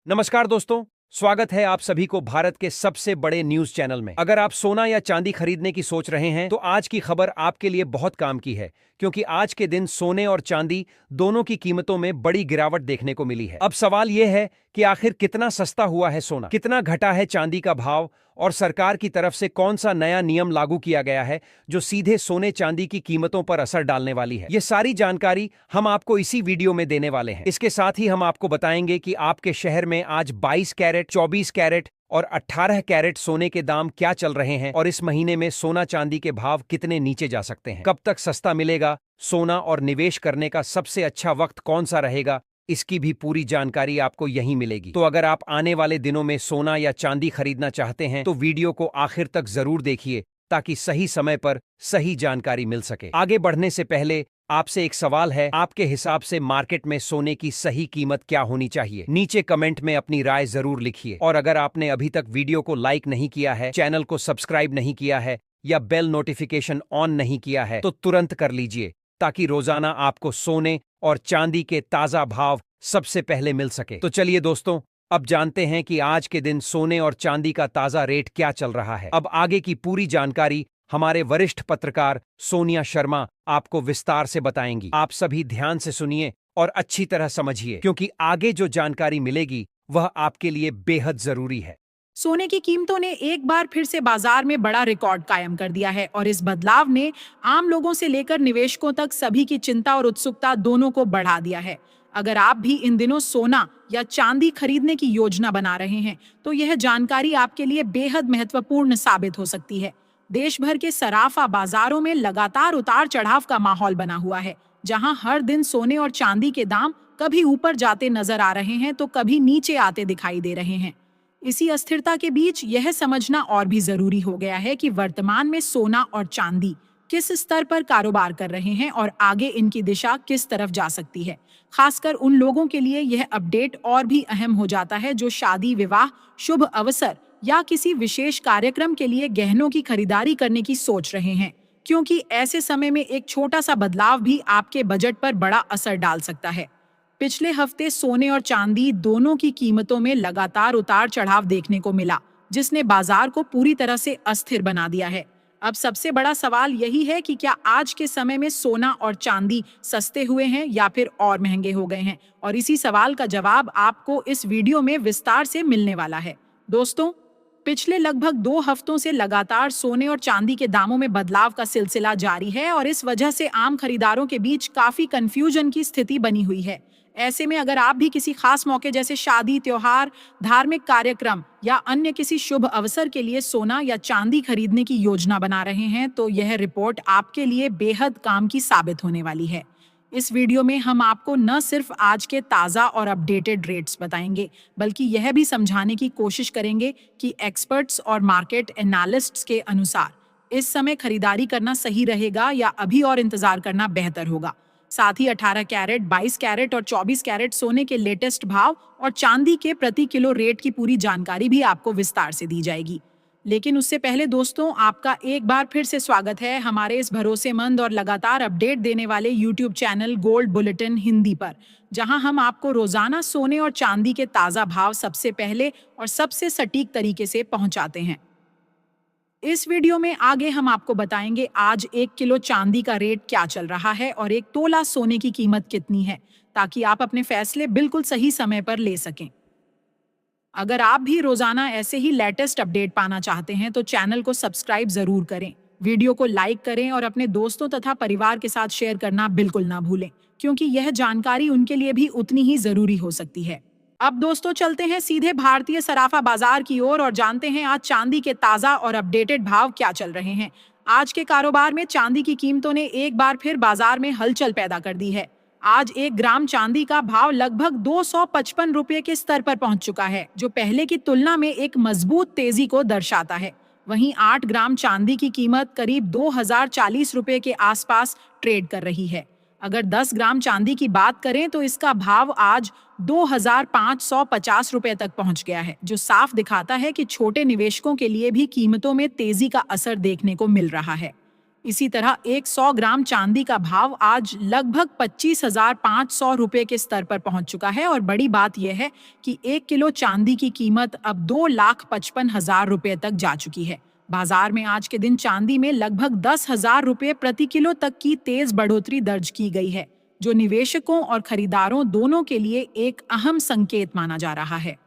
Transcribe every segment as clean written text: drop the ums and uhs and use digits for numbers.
नमस्कार दोस्तों, स्वागत है आप सभी को भारत के सबसे बड़े न्यूज चैनल में। अगर आप सोना या चांदी खरीदने की सोच रहे हैं तो आज की खबर आपके लिए बहुत काम की है, क्योंकि आज के दिन सोने और चांदी दोनों की कीमतों में बड़ी गिरावट देखने को मिली है। अब सवाल यह है कि आखिर कितना सस्ता हुआ है सोना, कितना घटा है चांदी का भाव और सरकार की तरफ से कौन सा नया नियम लागू किया गया है जो सीधे सोने चांदी की कीमतों पर असर डालने वाली है। ये सारी जानकारी हम आपको इसी वीडियो में देने वाले हैं। इसके साथ ही हम आपको बताएंगे कि आपके शहर में आज 22 कैरेट, 24 कैरेट और 18 कैरेट सोने के दाम क्या चल रहे हैं और इस महीने में सोना चांदी के भाव कितने नीचे जा सकते हैं, कब तक सस्ता मिलेगा सोना और निवेश करने का सबसे अच्छा वक्त कौन सा रहेगा, इसकी भी पूरी जानकारी आपको यहीं मिलेगी। तो अगर आप आने वाले दिनों में सोना या चांदी खरीदना चाहते हैं तो वीडियो को आखिर तक जरूर देखिए ताकि सही समय पर सही जानकारी मिल सके। आगे बढ़ने से पहले आपसे एक सवाल है, आपके हिसाब से मार्केट में सोने की सही कीमत क्या होनी चाहिए? नीचे कमेंट में अपनी राय जरूर लिखिए। और अगर आपने अभी तक वीडियो को लाइक नहीं किया है, चैनल को सब्सक्राइब नहीं किया है या बेल नोटिफिकेशन ऑन नहीं किया है तो तुरंत कर लीजिए, ताकि रोजाना आपको सोने और चांदी के ताजा भाव सबसे पहले मिल सके। तो चलिए दोस्तों, अब जानते हैं कि आज के दिन सोने और चांदी का ताजा रेट क्या चल रहा है। अब आगे की पूरी जानकारी हमारे वरिष्ठ पत्रकार सोनिया शर्मा आपको विस्तार से बताएंगी। आप सभी ध्यान से सुनिए और अच्छी तरह समझिए, क्योंकि आगे जो जानकारी मिलेगी वह आपके लिए बेहद जरूरी है। सोने की कीमतों ने एक बार फिर से बाजार में बड़ा रिकॉर्ड कायम कर दिया है और इस बदलाव ने आम लोगों से लेकर निवेशकों तक सभी की चिंता और उत्सुकता दोनों को बढ़ा दिया है। अगर आप भी इन दिनों सोना या चांदी खरीदने की योजना बना रहे हैं तो यह जानकारी आपके लिए बेहद महत्वपूर्ण साबित हो सकती है। देश भर के सराफा बाजारों में लगातार उतार चढ़ाव का माहौल बना हुआ है, जहां हर दिन सोने और चांदी के दाम कभी ऊपर जाते नजर आ रहे हैं तो कभी नीचे आते दिखाई दे रहे हैं। इसी अस्थिरता के बीच यह समझना और भी जरूरी हो गया है कि वर्तमान में सोना और चांदी किस स्तर पर कारोबार कर रहे हैं और आगे इनकी दिशा किस तरफ जा सकती है। खासकर उन लोगों के लिए यह अपडेट और भी अहम हो जाता है जो शादी, विवाह, शुभ अवसर या किसी विशेष कार्यक्रम के लिए गहनों की खरीदारी करने की सोच रहे हैं, क्योंकि ऐसे समय में एक छोटा सा बदलाव भी आपके बजट पर बड़ा असर डाल सकता है। पिछले हफ्ते सोने और चांदी दोनों की कीमतों में लगातार उतार चढ़ाव देखने को मिला, जिसने बाजार को पूरी तरह से अस्थिर बना दिया है। अब सबसे बड़ा सवाल यही है कि क्या आज के समय में सोना और चांदी सस्ते हुए हैं या फिर और महंगे हो गए हैं, और इसी सवाल का जवाब आपको इस वीडियो में विस्तार से मिलने वाला है। दोस्तों, पिछले लगभग 2 हफ्तों से लगातार सोने और चांदी के दामों में बदलाव का सिलसिला जारी है और इस वजह से आम खरीदारों के बीच काफी कंफ्यूजन की स्थिति बनी हुई है। ऐसे में अगर आप भी किसी खास मौके जैसे शादी, त्योहार, धार्मिक कार्यक्रम या अन्य किसी शुभ अवसर के लिए सोना या चांदी खरीदने की योजना बना रहे हैं तो यह रिपोर्ट आपके लिए बेहद काम की साबित होने वाली है। इस वीडियो में हम आपको न सिर्फ आज के ताज़ा और अपडेटेड रेट्स बताएंगे, बल्कि यह भी समझाने की कोशिश करेंगे कि एक्सपर्ट्स और मार्केट एनालिस्ट्स के अनुसार इस समय खरीदारी करना सही रहेगा या अभी और इंतजार करना बेहतर होगा। साथ ही 18 कैरेट, 22 कैरेट और 24 कैरेट सोने के लेटेस्ट भाव और चांदी के प्रति किलो रेट की पूरी जानकारी भी आपको विस्तार से दी जाएगी। लेकिन उससे पहले दोस्तों, आपका एक बार फिर से स्वागत है हमारे इस भरोसेमंद और लगातार अपडेट देने वाले YouTube channel gold bulletin Hindi पर, जहां हम आपको रोजाना सोने और चांदी के ताज़ा भाव सबसे पहले और सबसे सटीक तरीके से पहुंचाते हैं। इस वीडियो में आगे हम आपको बताएंगे आज 1 किलो चांदी का रेट क्या चल रहा है और 1 तोला सोने की कीमत कितनी है, ताकि आप अपने फैसले बिल्कुल सही समय पर ले सकें। अगर आप भी रोजाना ऐसे ही लेटेस्ट अपडेट पाना चाहते हैं तो चैनल को सब्सक्राइब जरूर करें, वीडियो को लाइक करें और अपने दोस्तों तथा परिवार के साथ शेयर करना बिल्कुल ना भूलें, क्योंकि यह जानकारी उनके लिए भी उतनी ही जरूरी हो सकती है। अब दोस्तों, चलते हैं सीधे भारतीय सराफा बाजार की ओर और जानते हैं आज चांदी के ताजा और अपडेटेड भाव क्या चल रहे हैं। आज के कारोबार में चांदी की कीमतों ने एक बार फिर बाजार में हलचल पैदा कर दी है। आज 1 ग्राम चांदी का भाव लगभग 255 रुपये के स्तर पर पहुंच चुका है, जो पहले की तुलना में एक मजबूत तेजी को दर्शाता है। वहीं 8 ग्राम चांदी की कीमत करीब 2040 रुपये के आसपास ट्रेड कर रही है। अगर 10 ग्राम चांदी की बात करें तो इसका भाव आज 2550 रुपये तक पहुंच गया है, जो साफ दिखाता है कि छोटे निवेशकों के लिए भी कीमतों में तेजी का असर देखने को मिल रहा है। इसी तरह 100 ग्राम चांदी का भाव आज लगभग 25,500 रुपए के स्तर पर पहुंच चुका है और बड़ी बात यह है कि 1 किलो चांदी की कीमत अब 2,55,000 रुपए तक जा चुकी है। बाजार में आज के दिन चांदी में लगभग 10,000 रुपए प्रति किलो तक की तेज बढ़ोतरी दर्ज की गई है, जो निवेशकों और खरीदारों दोनों के लिए एक अहम संकेत माना जा रहा है।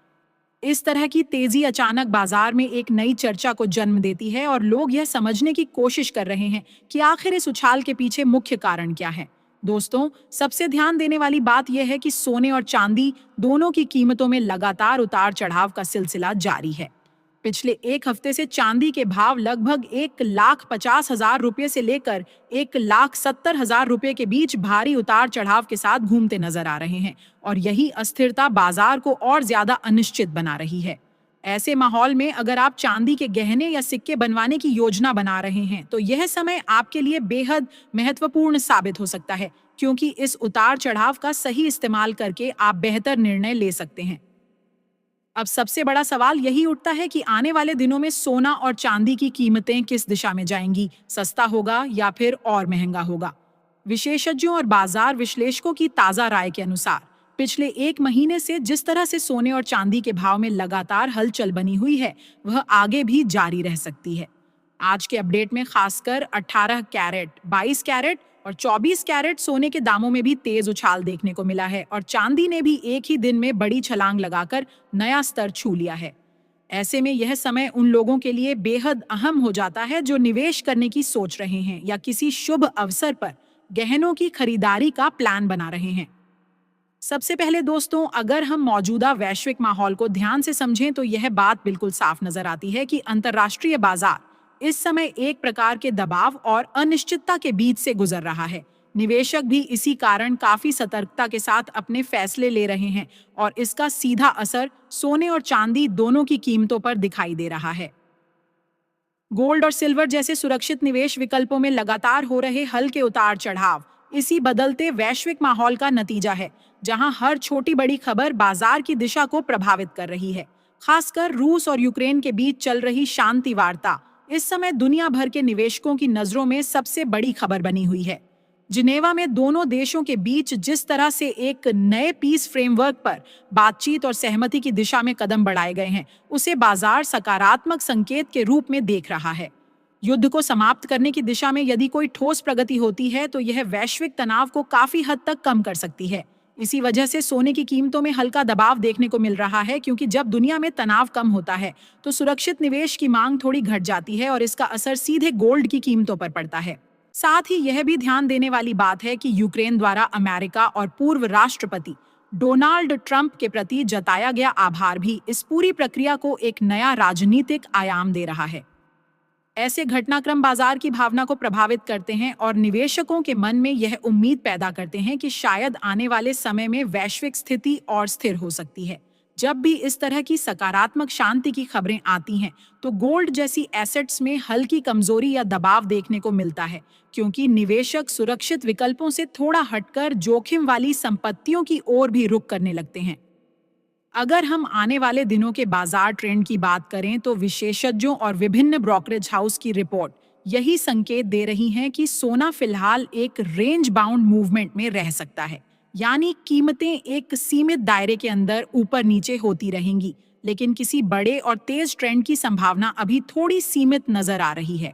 इस तरह की तेजी अचानक बाजार में एक नई चर्चा को जन्म देती है और लोग यह समझने की कोशिश कर रहे हैं कि आखिर इस उछाल के पीछे मुख्य कारण क्या है। दोस्तों, सबसे ध्यान देने वाली बात यह है कि सोने और चांदी दोनों की कीमतों में लगातार उतार चढ़ाव का सिलसिला जारी है। पिछले एक हफ्ते से चांदी के भाव लगभग 1,50,000 रुपये से लेकर 1,70,000 रुपये के बीच भारी उतार चढ़ाव के साथ घूमते नजर आ रहे हैं और यही अस्थिरता बाजार को और ज्यादा अनिश्चित बना रही है। ऐसे माहौल में अगर आप चांदी के गहने या सिक्के बनवाने की योजना बना रहे हैं तो यह समय आपके लिए बेहद महत्वपूर्ण साबित हो सकता है, क्योंकि इस उतार चढ़ाव का सही इस्तेमाल करके आप बेहतर निर्णय ले सकते हैं। अब सबसे बड़ा सवाल यही उठता है कि आने वाले दिनों में सोना और चांदी की कीमतें किस दिशा में जाएंगी, सस्ता होगा या फिर और महंगा होगा। विशेषज्ञों और बाजार विश्लेषकों की ताजा राय के अनुसार पिछले एक महीने से जिस तरह से सोने और चांदी के भाव में लगातार हलचल बनी हुई है, वह आगे भी जारी रह सकती है। आज के अपडेट में खासकर 18 कैरेट, 22 कैरेट और 24 कैरेट सोने के दामों में भी तेज उछाल देखने को मिला है और चांदी ने भी एक ही दिन में बड़ी छलांग लगाकर नया स्तर छू लिया है। ऐसे में यह समय उन लोगों के लिए बेहद अहम हो जाता है जो निवेश करने की सोच रहे हैं या किसी शुभ अवसर पर गहनों की खरीदारी का प्लान बना रहे हैं। सबसे पहले दोस्तों, अगर हम मौजूदा वैश्विक माहौल को ध्यान से समझें तो यह बात बिल्कुल साफ नजर आती है कि अंतर्राष्ट्रीय बाजार इस समय एक प्रकार के दबाव और अनिश्चितता के बीच से गुजर रहा है। निवेशक भी इसी कारण काफी सतर्कता के साथ अपने फैसले ले रहे हैं और इसका सीधा असर सोने और चांदी दोनों की कीमतों पर दिखाई दे रहा है। गोल्ड और सिल्वर जैसे सुरक्षित निवेश विकल्पों में लगातार हो रहे हल्के उतार चढ़ाव इसी बदलते वैश्विक माहौल का नतीजा है, जहां हर छोटी बड़ी खबर बाजार की दिशा को प्रभावित कर रही है। खासकर रूस और यूक्रेन के बीच चल रही शांति वार्ता इस समय दुनिया भर के निवेशकों की नजरों में सबसे बड़ी खबर बनी हुई है। जिनेवा में दोनों देशों के बीच जिस तरह से एक नए पीस फ्रेमवर्क पर बातचीत और सहमति की दिशा में कदम बढ़ाए गए हैं, उसे बाजार सकारात्मक संकेत के रूप में देख रहा है। युद्ध को समाप्त करने की दिशा में यदि कोई ठोस प्रगति होती है तो यह वैश्विक तनाव को काफी हद तक कम कर सकती है। इसी वजह से सोने की कीमतों में हल्का दबाव देखने को मिल रहा है, क्योंकि जब दुनिया में तनाव कम होता है तो सुरक्षित निवेश की मांग थोड़ी घट जाती है और इसका असर सीधे गोल्ड की कीमतों पर पड़ता है। साथ ही यह भी ध्यान देने वाली बात है कि यूक्रेन द्वारा अमेरिका और पूर्व राष्ट्रपति डोनाल्ड ट्रंप के प्रति जताया गया आभार भी इस पूरी प्रक्रिया को एक नया राजनीतिक आयाम दे रहा है। ऐसे घटनाक्रम बाजार की भावना को प्रभावित करते हैं और निवेशकों के मन में यह उम्मीद पैदा करते हैं कि शायद आने वाले समय में वैश्विक स्थिति और स्थिर हो सकती है। जब भी इस तरह की सकारात्मक शांति की खबरें आती हैं तो गोल्ड जैसी एसेट्स में हल्की कमजोरी या दबाव देखने को मिलता है, क्योंकि निवेशक सुरक्षित विकल्पों से थोड़ा हटकर जोखिम वाली संपत्तियों की ओर भी रुख करने लगते हैं। अगर हम आने वाले दिनों के बाजार ट्रेंड की बात करें तो विशेषज्ञों और विभिन्न ब्रोकरेज हाउस की रिपोर्ट यही संकेत दे रही हैं कि सोना फिलहाल एक रेंज बाउंड मूवमेंट में रह सकता है, यानी कीमतें एक सीमित दायरे के अंदर ऊपर नीचे होती रहेंगी, लेकिन किसी बड़े और तेज ट्रेंड की संभावना अभी थोड़ी सीमित नजर आ रही है।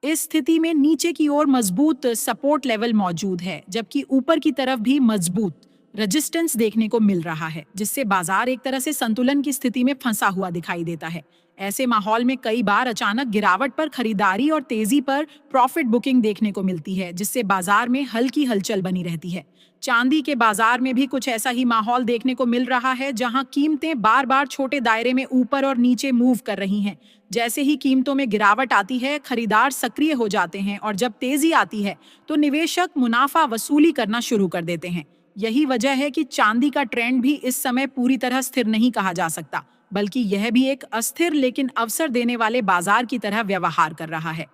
इस स्थिति में नीचे की ओर मजबूत सपोर्ट लेवल मौजूद है, जबकि ऊपर की तरफ भी मजबूत रेजिस्टेंस देखने को मिल रहा है, जिससे बाजार एक तरह से संतुलन की स्थिति में फंसा हुआ दिखाई देता है। ऐसे माहौल में कई बार अचानक गिरावट पर खरीदारी और तेजी पर प्रॉफिट बुकिंग देखने को मिलती है, जिससे बाजार में हल्की हलचल बनी रहती है। चांदी के बाजार में भी कुछ ऐसा ही माहौल देखने को मिल रहा है, जहां कीमतें बार बार छोटे दायरे में ऊपर और नीचे मूव कर रही हैं। जैसे ही कीमतों में गिरावट आती है, खरीदार सक्रिय हो जाते हैं और जब तेजी आती है तो निवेशक मुनाफा वसूली करना शुरू कर देते हैं। यही वजह है कि चांदी का ट्रेंड भी इस समय पूरी तरह स्थिर नहीं कहा जा सकता, बल्कि यह भी एक अस्थिर लेकिन अवसर देने वाले बाजार की तरह व्यवहार कर रहा है।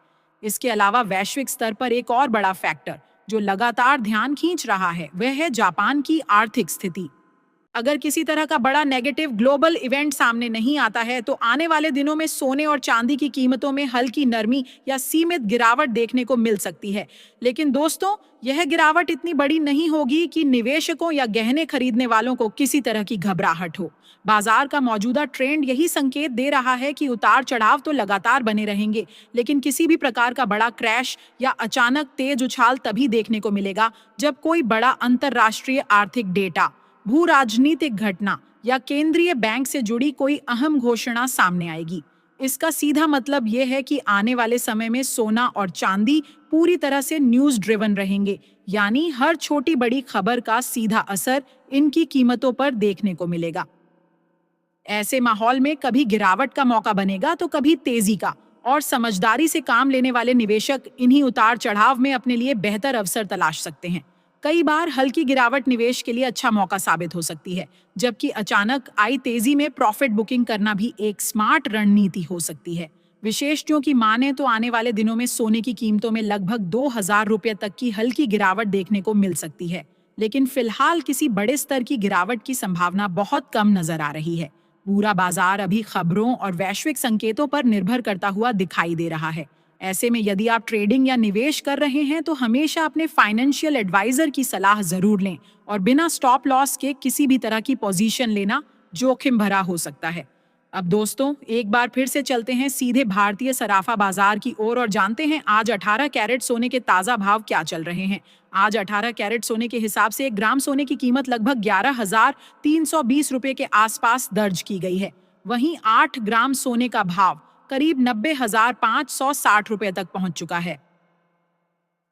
इसके अलावा वैश्विक स्तर पर एक और बड़ा फैक्टर जो लगातार ध्यान खींच रहा है, वह है जापान की आर्थिक स्थिति। अगर किसी तरह का बड़ा नेगेटिव ग्लोबल इवेंट सामने नहीं आता है तो आने वाले दिनों में सोने और चांदी की कीमतों में हल्की नरमी या सीमित गिरावट देखने को मिल सकती है। लेकिन दोस्तों, यह गिरावट इतनी बड़ी नहीं होगी कि निवेशकों या गहने खरीदने वालों को किसी तरह की घबराहट हो। बाजार का मौजूदा ट्रेंड यही संकेत दे रहा है कि उतार चढ़ाव तो लगातार बने रहेंगे, लेकिन किसी भी प्रकार का बड़ा क्रैश या अचानक तेज उछाल तभी देखने को मिलेगा जब कोई बड़ा अंतर्राष्ट्रीय आर्थिक डेटा, भू राजनीतिक घटना या केंद्रीय बैंक से जुड़ी कोई अहम घोषणा सामने आएगी। इसका सीधा मतलब यह है कि आने वाले समय में सोना और चांदी पूरी तरह से न्यूज़ ड्रिवन रहेंगे, यानी हर छोटी बड़ी खबर का सीधा असर इनकी कीमतों पर देखने को मिलेगा। ऐसे माहौल में कभी गिरावट का मौका बनेगा तो कभी तेजी का, और समझदारी से काम लेने वाले निवेशक इन्हीं उतार चढ़ाव में अपने लिए बेहतर अवसर तलाश सकते हैं। कई बार हल्की गिरावट निवेश के लिए अच्छा मौका साबित हो सकती है, जबकि अचानक आई तेजी में प्रॉफिट बुकिंग करना भी एक स्मार्ट रणनीति हो सकती है। विशेषज्ञों की माने तो आने वाले दिनों में सोने की कीमतों में लगभग 2000 रुपये तक की हल्की गिरावट देखने को मिल सकती है, लेकिन फिलहाल किसी बड़े स्तर की गिरावट की संभावना बहुत कम नजर आ रही है। पूरा बाजार अभी खबरों और वैश्विक संकेतों पर निर्भर करता हुआ दिखाई दे रहा है। ऐसे में यदि आप ट्रेडिंग या निवेश कर रहे हैं तो हमेशा अपने फाइनेंशियल एडवाइजर की सलाह जरूर लें, और बिना स्टॉप लॉस के किसी भी तरह की पोजीशन लेना जोखिम भरा हो सकता है। अब दोस्तों, एक बार फिर से चलते हैं सीधे भारतीय सराफा बाजार की ओर और जानते हैं आज 18 कैरेट सोने के ताजा भाव क्या चल रहे हैं। आज 18 कैरेट सोने के हिसाब से 1 ग्राम सोने की कीमत लगभग 11,320 रुपए के आसपास दर्ज की गई है। वहीं 8 ग्राम सोने का भाव करीब 90,560 रुपए तक पहुंच चुका है।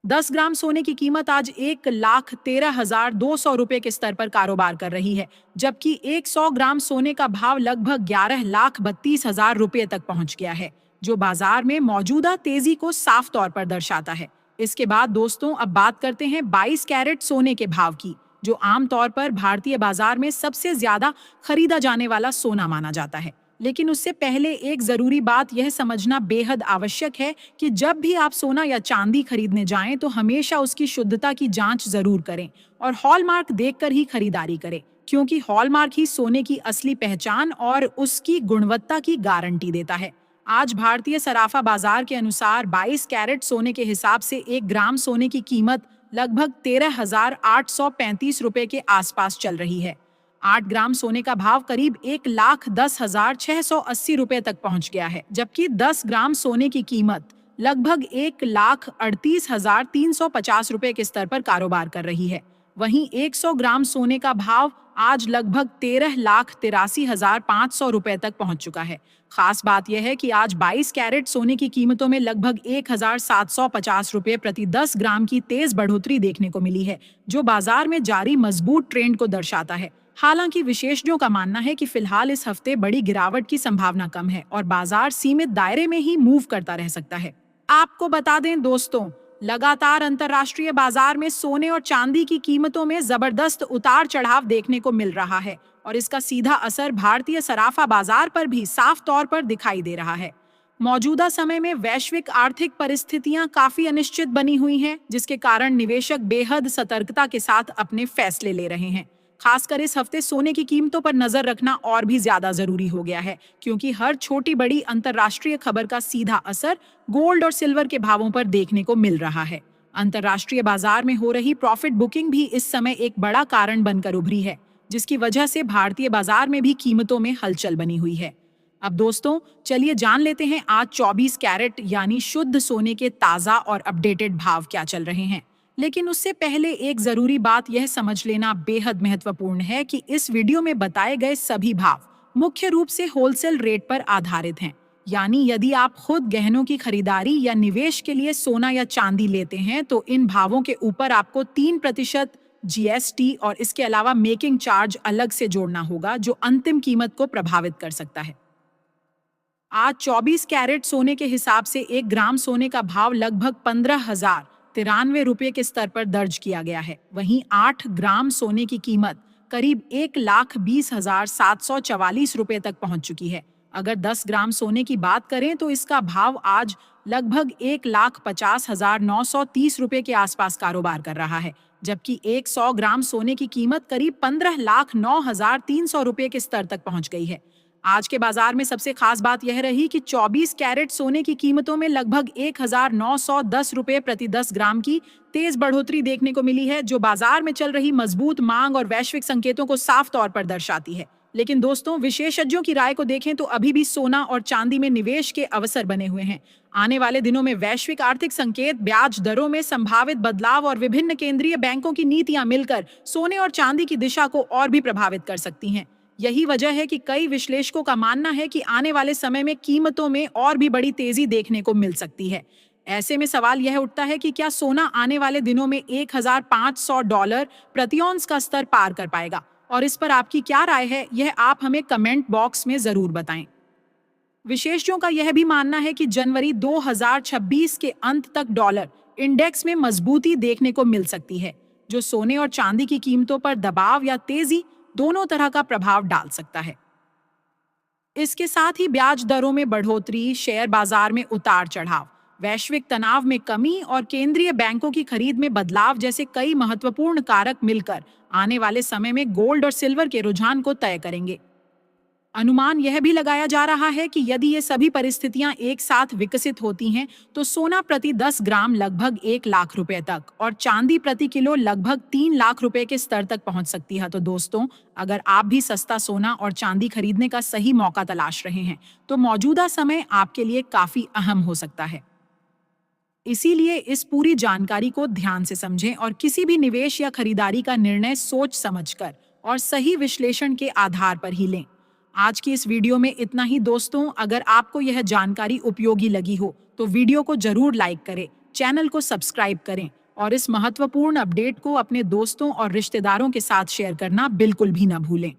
10 ग्राम सोने की कीमत आज 1,13,200 रुपए के स्तर पर कारोबार कर रही है, जबकि 100 ग्राम सोने का भाव लगभग 11,32,000 रुपए तक पहुंच गया है, जो बाजार में मौजूदा तेजी को साफ तौर पर दर्शाता है। इसके बाद दोस्तों, अब बात करते हैं 22 कैरेट सोने के भाव की, जो आमतौर पर भारतीय बाजार में सबसे ज्यादा खरीदा जाने वाला सोना माना जाता है। लेकिन उससे पहले एक जरूरी बात यह समझना बेहद आवश्यक है कि जब भी आप सोना या चांदी खरीदने जाएं तो हमेशा उसकी शुद्धता की जांच जरूर करें और हॉलमार्क देखकर ही खरीदारी करें, क्योंकि हॉलमार्क ही सोने की असली पहचान और उसकी गुणवत्ता की गारंटी देता है। आज भारतीय सराफा बाजार के अनुसार 22 कैरेट सोने के हिसाब से 1 ग्राम सोने की कीमत लगभग 13,835 रुपए के आसपास चल रही है। 8 ग्राम सोने का भाव करीब 1,10,680 रुपए तक पहुंच गया है, जबकि 10 ग्राम सोने की कीमत लगभग 1,38,350 रुपए के स्तर पर कारोबार कर रही है। वहीं 100 ग्राम सोने का भाव आज लगभग 13,83,500 रुपए तक पहुंच चुका है। खास बात यह है कि आज 22 कैरेट सोने की कीमतों में लगभग 1,750 रुपए प्रति 10 ग्राम की तेज बढ़ोतरी देखने को मिली है, जो बाजार में जारी मजबूत ट्रेंड को दर्शाता है। हालांकि विशेषज्ञों का मानना है कि फिलहाल इस हफ्ते बड़ी गिरावट की संभावना कम है और बाजार सीमित दायरे में ही मूव करता रह सकता है। आपको बता दें दोस्तों, लगातार अंतर्राष्ट्रीय बाजार में सोने और चांदी की कीमतों में जबरदस्त उतार चढ़ाव देखने को मिल रहा है और इसका सीधा असर भारतीय सराफा बाजार पर भी साफ तौर पर दिखाई दे रहा है। मौजूदा समय में वैश्विक आर्थिक परिस्थितियां काफी अनिश्चित बनी हुई हैं, जिसके कारण निवेशक बेहद सतर्कता के साथ अपने फैसले ले रहे हैं। खासकर इस हफ्ते सोने की कीमतों पर नजर रखना और भी ज्यादा जरूरी हो गया है, क्योंकि हर छोटी बड़ी अंतर्राष्ट्रीय खबर का सीधा असर गोल्ड और सिल्वर के भावों पर देखने को मिल रहा है। अंतर्राष्ट्रीय बाजार में हो रही प्रॉफिट बुकिंग भी इस समय एक बड़ा कारण बनकर उभरी है, जिसकी वजह से भारतीय बाजार में भी कीमतों में हलचल बनी हुई है। अब दोस्तों, चलिए जान लेते हैं आज 24 कैरेट यानी शुद्ध सोने के ताजा और अपडेटेड भाव क्या चल रहे हैं। लेकिन उससे पहले एक जरूरी बात यह समझ लेना बेहद महत्वपूर्ण है कि इस वीडियो में बताए गए सभी भाव मुख्य रूप से होलसेल रेट पर आधारित हैं। यानी यदि आप खुद गहनों की खरीदारी या निवेश के लिए सोना या चांदी लेते हैं तो इन भावों के ऊपर आपको 3% जीएसटी और इसके अलावा मेकिंग चार्ज अलग से जोड़ना होगा, जो अंतिम कीमत को प्रभावित कर सकता है। आज 24 कैरेट सोने के हिसाब से 1 ग्राम सोने का भाव लगभग 15,093 रुपये के स्तर पर दर्ज किया गया है। वहीं 8 ग्राम सोने की कीमत करीब 1,20,744 रुपये तक पहुंच चुकी है। अगर 10 ग्राम सोने की बात करें तो इसका भाव आज लगभग 1,50,930 रुपये के आसपास कारोबार कर रहा है, जबकि 100 ग्राम सोने की कीमत करीब 15,09,300 रुपए के स्तर तक पहुंच गई है। आज के बाजार में सबसे खास बात यह रही कि 24 कैरेट सोने की कीमतों में लगभग 1,910 रुपए प्रति 10 ग्राम की तेज बढ़ोतरी देखने को मिली है, जो बाजार में चल रही मजबूत मांग और वैश्विक संकेतों को साफ तौर पर दर्शाती है। लेकिन दोस्तों, विशेषज्ञों की राय को देखें तो अभी भी सोना और चांदी में निवेश के अवसर बने हुए हैं। आने वाले दिनों में वैश्विक आर्थिक संकेत, ब्याज दरों में संभावित बदलाव और विभिन्न केंद्रीय बैंकों की नीतियां मिलकर सोने और चांदी की दिशा को और भी प्रभावित कर सकती हैं। यही वजह है कि कई विश्लेषकों का मानना है कि आने वाले समय में कीमतों में और भी बड़ी तेजी देखने को मिल सकती है। ऐसे में सवाल यह उठता है कि क्या सोना आने वाले दिनों में $1,500 प्रति औंस का स्तर पार कर पाएगा, और इस पर आपकी क्या राय है, यह आप हमें कमेंट बॉक्स में जरूर बताएं। विशेषज्ञों का यह भी मानना है कि जनवरी 2026 के अंत तक डॉलर इंडेक्स में मजबूती देखने को मिल सकती है, जो सोने और चांदी की कीमतों पर दबाव या तेजी दोनों तरह का प्रभाव डाल सकता है। इसके साथ ही ब्याज दरों में बढ़ोतरी, शेयर बाजार में उतार चढ़ाव, वैश्विक तनाव में कमी और केंद्रीय बैंकों की खरीद में बदलाव जैसे कई महत्वपूर्ण कारक मिलकर आने वाले समय में गोल्ड और सिल्वर के रुझान को तय करेंगे। अनुमान यह भी लगाया जा रहा है कि यदि ये सभी परिस्थितियां एक साथ विकसित होती हैं तो सोना प्रति 10 ग्राम लगभग 1 लाख रुपए तक और चांदी प्रति किलो लगभग 3 लाख रुपए के स्तर तक पहुंच सकती है। तो दोस्तों, अगर आप भी सस्ता सोना और चांदी खरीदने का सही मौका तलाश रहे हैं तो मौजूदा समय आपके लिए काफी अहम हो सकता है। इसीलिए इस पूरी जानकारी को ध्यान से समझें और किसी भी निवेश या खरीदारी का निर्णय सोच समझकर और सही विश्लेषण के आधार पर ही लें। आज की इस वीडियो में इतना ही दोस्तों। अगर आपको यह जानकारी उपयोगी लगी हो तो वीडियो को जरूर लाइक करें, चैनल को सब्सक्राइब करें और इस महत्वपूर्ण अपडेट को अपने दोस्तों और रिश्तेदारों के साथ शेयर करना बिल्कुल भी न भूलें।